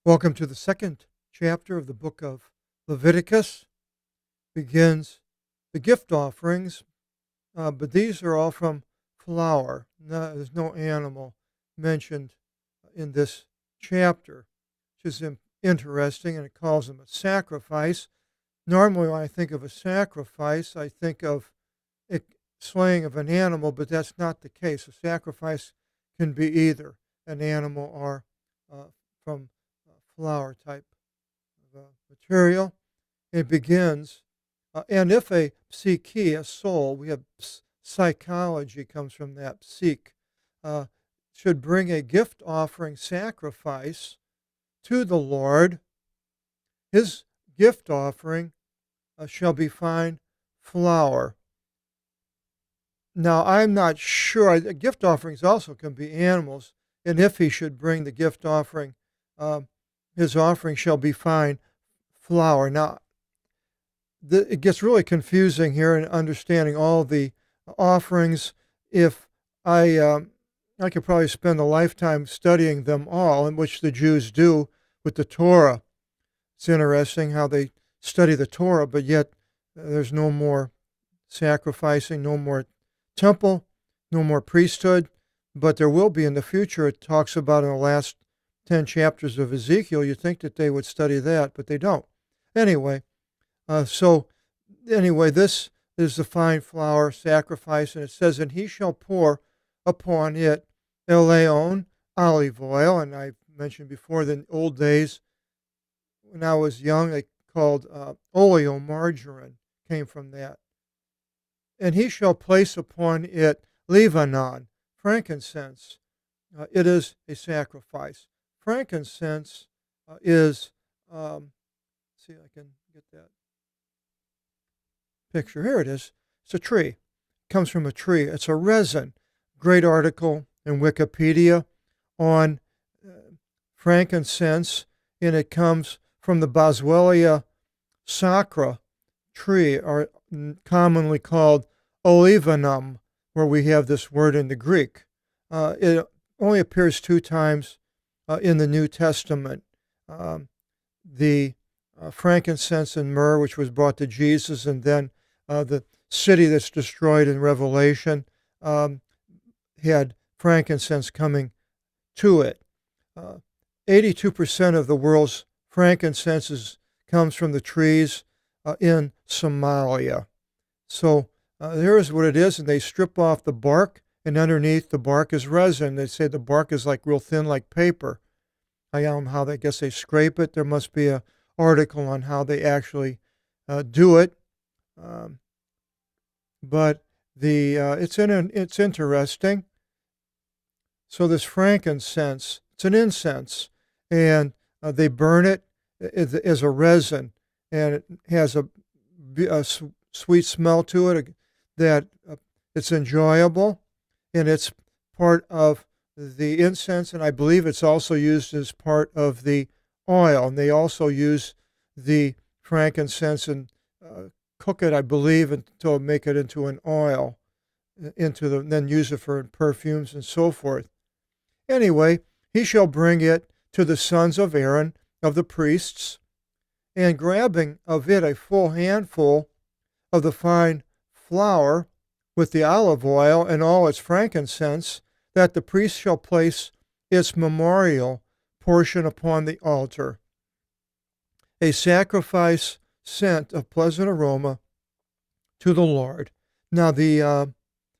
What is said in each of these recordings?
Welcome to the second chapter of the book of Leviticus. Begins the gift offerings, but these are all from flour. There's no animal mentioned in this chapter, which is interesting, and it calls them a sacrifice. Normally, when I think of a sacrifice, I think of it, slaying of an animal, but that's not the case. A sacrifice can be either an animal or from flour type of material. It begins, and if a psyche, a soul, we have psychology comes from that, psyche, uh, should bring a gift offering sacrifice to the Lord, his gift offering shall be fine flour. Now, I'm not sure. Gift offerings also can be animals, and if he should bring the gift offering, his offering shall be fine flour. Now, it gets really confusing here in understanding all the offerings. If I could probably spend a lifetime studying them all, in which the Jews do with the Torah. It's interesting how they study the Torah, but yet there's no more sacrificing, no more temple, no more priesthood, but there will be in the future. It talks about in the last 10 chapters of Ezekiel. You'd think that they would study that, but they don't. Anyway, this is the fine flour sacrifice, and it says, and he shall pour upon it eleon, olive oil, and I mentioned before that in old days, when I was young, they called oleomargarine, came from that. And he shall place upon it levanon, frankincense. It is a sacrifice. Frankincense is, see if I can get that picture. Here it is. It's a tree. It comes from a tree. It's a resin. Great article in Wikipedia on frankincense, and it comes from the Boswellia sacra tree, or commonly called olivanum, where we have this word in the Greek. It only appears 2 times in the New Testament. The frankincense and myrrh, which was brought to Jesus, and then the city that's destroyed in Revelation had frankincense coming to it. 82% of the world's frankincense comes from the trees in Somalia. So here's what it is, and they strip off the bark, and underneath the bark is resin. They say the bark is like real thin, like paper. I don't know how they guess they scrape it. There must be an article on how they actually do it. But it's interesting. So this frankincense, it's an incense, and they burn it as a resin, and it has a sweet smell to it that it's enjoyable, and it's part of the incense, and I believe it's also used as part of the oil, and they also use the frankincense and cook it, I believe, until make it into an oil, then use it for perfumes and so forth. Anyway, he shall bring it to the sons of Aaron, of the priests, and grabbing of it a full handful of the fine flour with the olive oil and all its frankincense, that the priest shall place its memorial portion upon the altar, a sacrifice scent of pleasant aroma to the Lord. Now the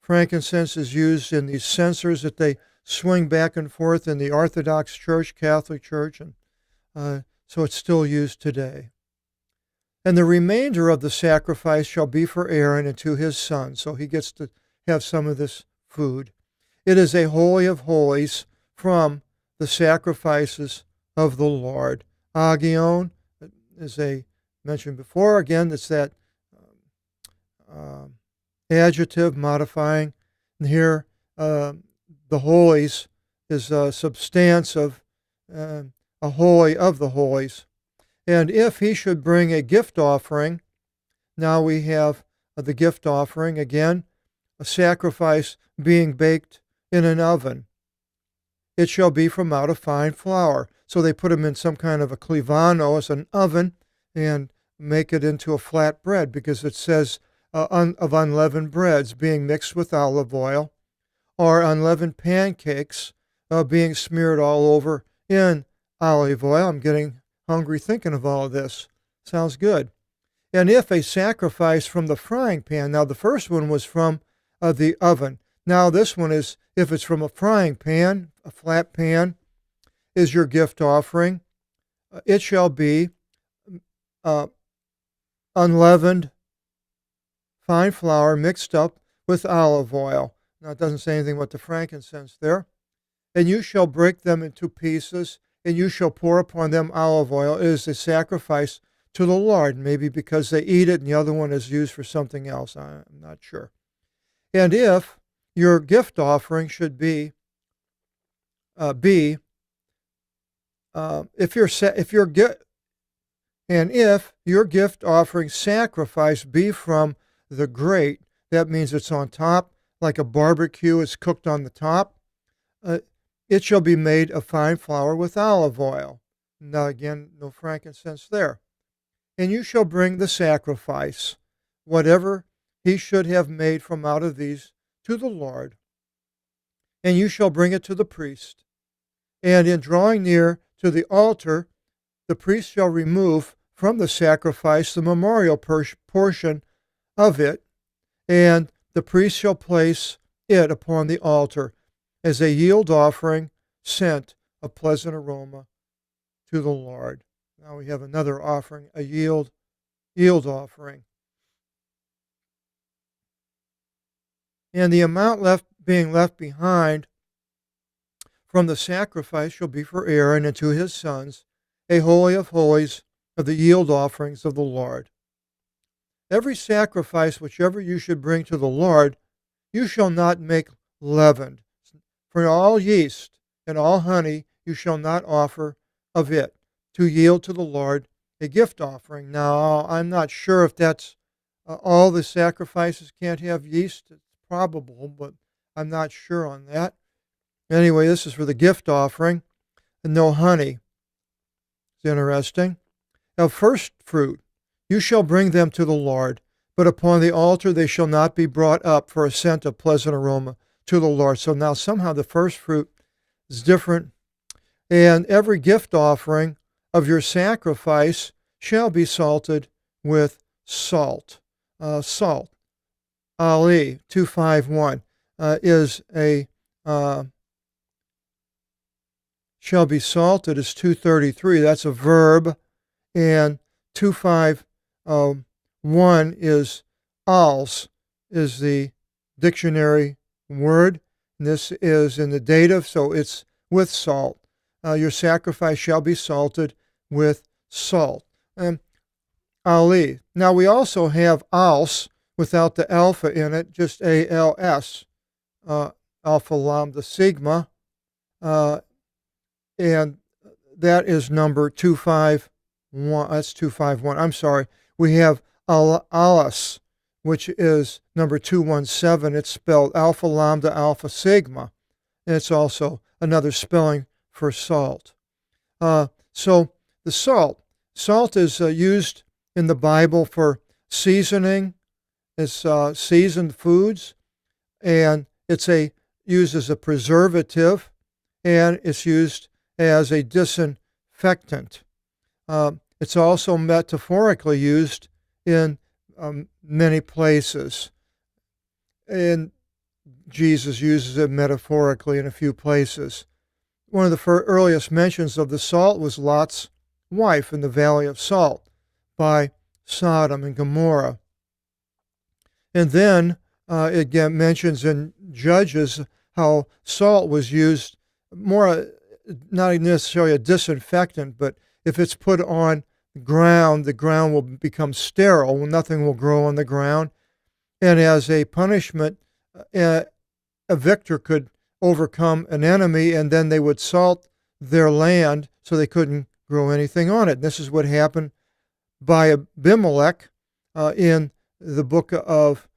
frankincense is used in these censers that they swing back and forth in the Orthodox Church, Catholic Church, and so it's still used today. And the remainder of the sacrifice shall be for Aaron and to his sons, so he gets to have some of this food. It is a holy of holies from the sacrifices of the Lord. Agion is mentioned before, again, it's that adjective modifying. And here, the holies is a substantive, a holy of the holies. And if he should bring a gift offering, now we have the gift offering, again, a sacrifice being baked in an oven. it shall be from out a fine flour. So they put them in some kind of a clevano, as an oven, and make it into a flat bread, because it says of unleavened breads being mixed with olive oil, or unleavened pancakes being smeared all over in olive oil. I'm getting hungry thinking of all of this. Sounds good. And if a sacrifice from the frying pan, now the first one was from the oven. Now this one is, if it's from a frying pan, a flat pan, is your gift offering. It shall be unleavened fine flour mixed up with olive oil. Now it doesn't say anything about the frankincense there. And you shall break them into pieces, and you shall pour upon them olive oil. It is a sacrifice to the Lord, maybe because they eat it and the other one is used for something else. I'm not sure. And if your gift offering should if your gift offering sacrifice be from the grate, that means it's on top, like a barbecue, it's cooked on the top. It shall be made of fine flour with olive oil. Now again, no frankincense there. And you shall bring the sacrifice, whatever he should have made from out of these, to the Lord. And you shall bring it to the priest. And in drawing near to the altar, the priest shall remove from the sacrifice the memorial portion of it, and the priest shall place it upon the altar as a yield offering sent a pleasant aroma to the Lord. Now we have another offering, a yield offering. And the amount being left behind from the sacrifice shall be for Aaron and to his sons, a holy of holies of the yield offerings of the Lord. Every sacrifice whichever you should bring to the Lord, you shall not make leavened. For all yeast and all honey you shall not offer of it, to yield to the Lord a gift offering. Now, I'm not sure if that's all the sacrifices can't have yeast. It's probable, but I'm not sure on that. Anyway, this is for the gift offering, and no honey. It's interesting. Now, first fruit, you shall bring them to the Lord, but upon the altar they shall not be brought up for a scent of pleasant aroma to the Lord. So now somehow the first fruit is different. And every gift offering of your sacrifice shall be salted with salt. Salt, Ali 251, is a shall be salted is 233. That's a verb. And 251 is als, is the dictionary word. And this is in the dative, so it's with salt. Your sacrifice shall be salted with salt. Ali. Now we also have als without the alpha in it, just ALS, alpha lambda sigma, and that is number 251. That's 251. I'm sorry. We have alas, which is number 217. It's spelled alpha lambda alpha sigma, and it's also another spelling for salt. So the salt is used in the Bible for seasoning. It's seasoned foods, and it's used as a preservative, and it's used as a disinfectant. It's also metaphorically used in many places, and Jesus uses it metaphorically in a few places. One of the earliest mentions of the salt was Lot's wife in the Valley of Salt by Sodom and Gomorrah. And then it mentions in Judges how salt was used more, not necessarily a disinfectant, but if it's put on the ground will become sterile. Nothing will grow on the ground. And as a punishment, a victor could overcome an enemy, and then they would salt their land so they couldn't grow anything on it. This is what happened by Abimelech in the book of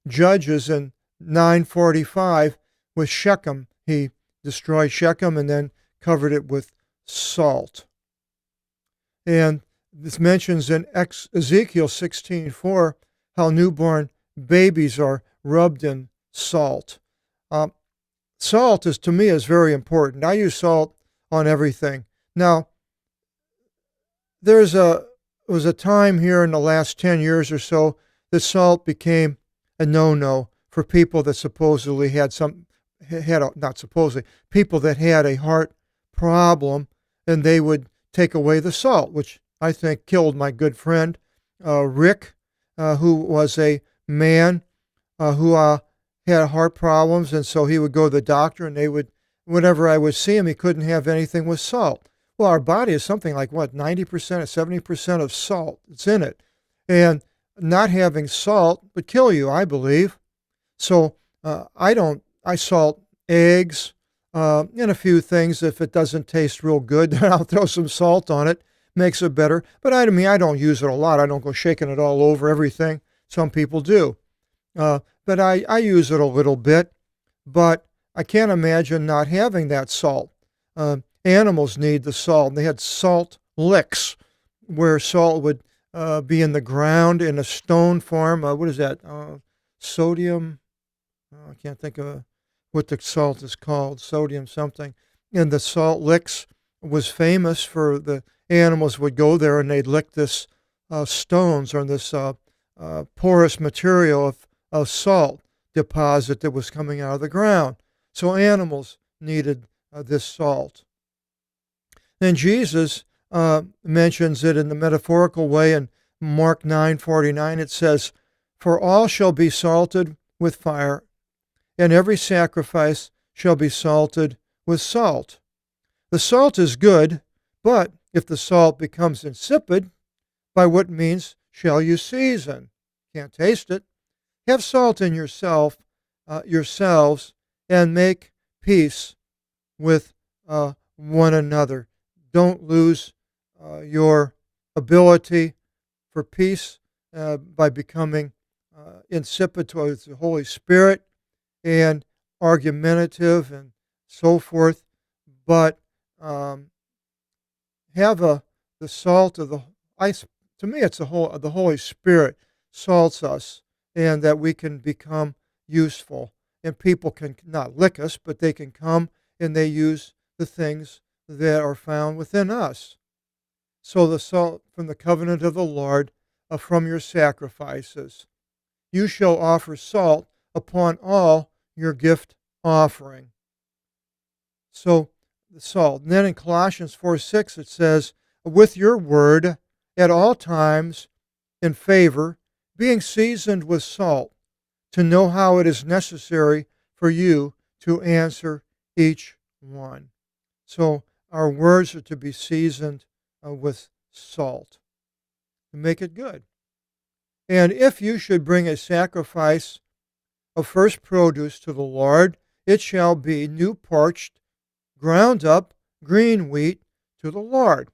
Judges in 945 with Shechem. He destroyed Shechem and then covered it with salt. And this mentions in Ezekiel 16:4 how newborn babies are rubbed in salt. Salt to me is very important. I use salt on everything. Now, there was a time here in the last 10 years or so that salt became a no-no for people that supposedly people that had a heart problem, and they would take away the salt, which I think killed my good friend Rick, who was a man who had heart problems, and so he would go to the doctor, and whenever I would see him, he couldn't have anything with salt. Well, our body is something like 90% or 70% of salt. It's in it. And not having salt would kill you, I believe. So I salt eggs and a few things. If it doesn't taste real good, then I'll throw some salt on it. Makes it better. But I don't use it a lot. I don't go shaking it all over everything. Some people do. But I use it a little bit. But I can't imagine not having that salt. Animals need the salt. They had salt licks where salt would be in the ground in a stone form. What is that? Sodium. I can't think of what the salt is called. Sodium something. And the salt licks was famous for the animals would go there and they'd lick this stones or this porous material of salt deposit that was coming out of the ground. So animals needed this salt. Then Jesus mentions it in the metaphorical way in Mark 9:49. It says, "For all shall be salted with fire, and every sacrifice shall be salted with salt." The salt is good, but if the salt becomes insipid, by what means shall you season? Can't taste it. Have salt in yourselves, and make peace with one another. Don't lose your ability for peace by becoming insipid towards the Holy Spirit and argumentative and so forth. But have the salt of to me it's the Holy Spirit salts us, and that we can become useful. And people can not lick us, but they can come and they use the things that are found within us. So the salt from the covenant of the Lord, from your sacrifices. You shall offer salt upon all your gift offering. So the salt. And then in Colossians 4:6 it says, with your word at all times in favor, being seasoned with salt, to know how it is necessary for you to answer each one. So our words are to be seasoned with salt to make it good. And if you should bring a sacrifice of first produce to the Lord, it shall be new parched, ground up green wheat to the Lord.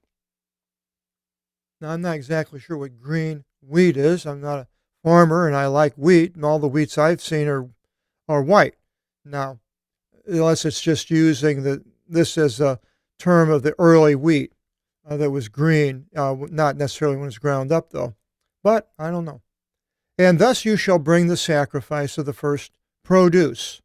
Now, I'm not exactly sure what green wheat is. I'm not a farmer, and I like wheat, and all the wheats I've seen are white. Now, unless it's just using this as a term of the early wheat that was green, not necessarily when it's ground up, though. But I don't know. And thus you shall bring the sacrifice of the first produce,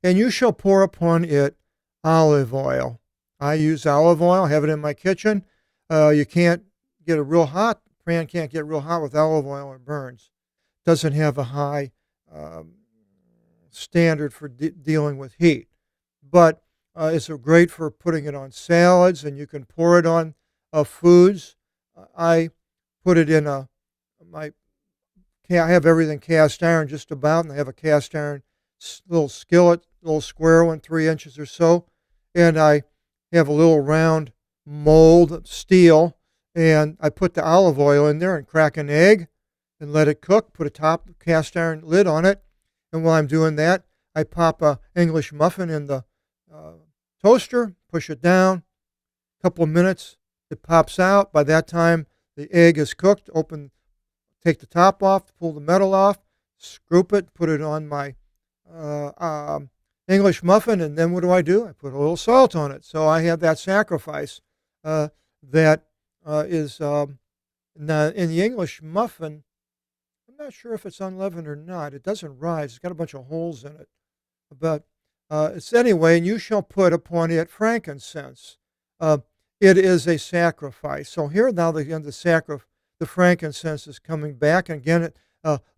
and you shall pour upon it olive oil. I use olive oil, have it in my kitchen. You can't get it real hot. Pan can't get real hot with olive oil, it burns. Doesn't have a high standard for dealing with heat. But it's great for putting it on salads, and you can pour it on foods. I put it in I have everything cast iron just about, and I have a cast iron little skillet, little square one, 3 inches or so, and I have a little round mold of steel, and I put the olive oil in there and crack an egg and let it cook, put a cast iron lid on it, and while I'm doing that, I pop a English muffin in the toaster, push it down, a couple of minutes, it pops out. By that time, the egg is cooked. Take the top off, pull the metal off, scoop it, put it on my English muffin, and then what do? I put a little salt on it. So I have that sacrifice that is now in the English muffin. I'm not sure if it's unleavened or not. It doesn't rise. It's got a bunch of holes in it. But it's anyway, and you shall put upon it frankincense. It is a sacrifice. So here now the frankincense is coming back. And again,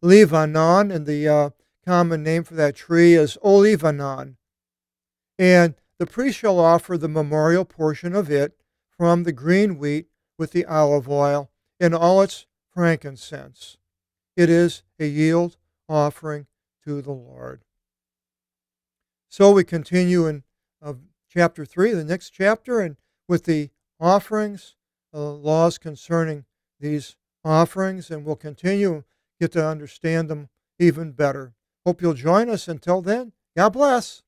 Lebanon, and the common name for that tree is Olivanon. And the priest shall offer the memorial portion of it from the green wheat with the olive oil in all its frankincense. It is a yield offering to the Lord. So we continue in chapter 3, the next chapter, and with the offerings, laws concerning these offerings, and we'll continue, get to understand them even better. Hope you'll join us. Until then, God bless.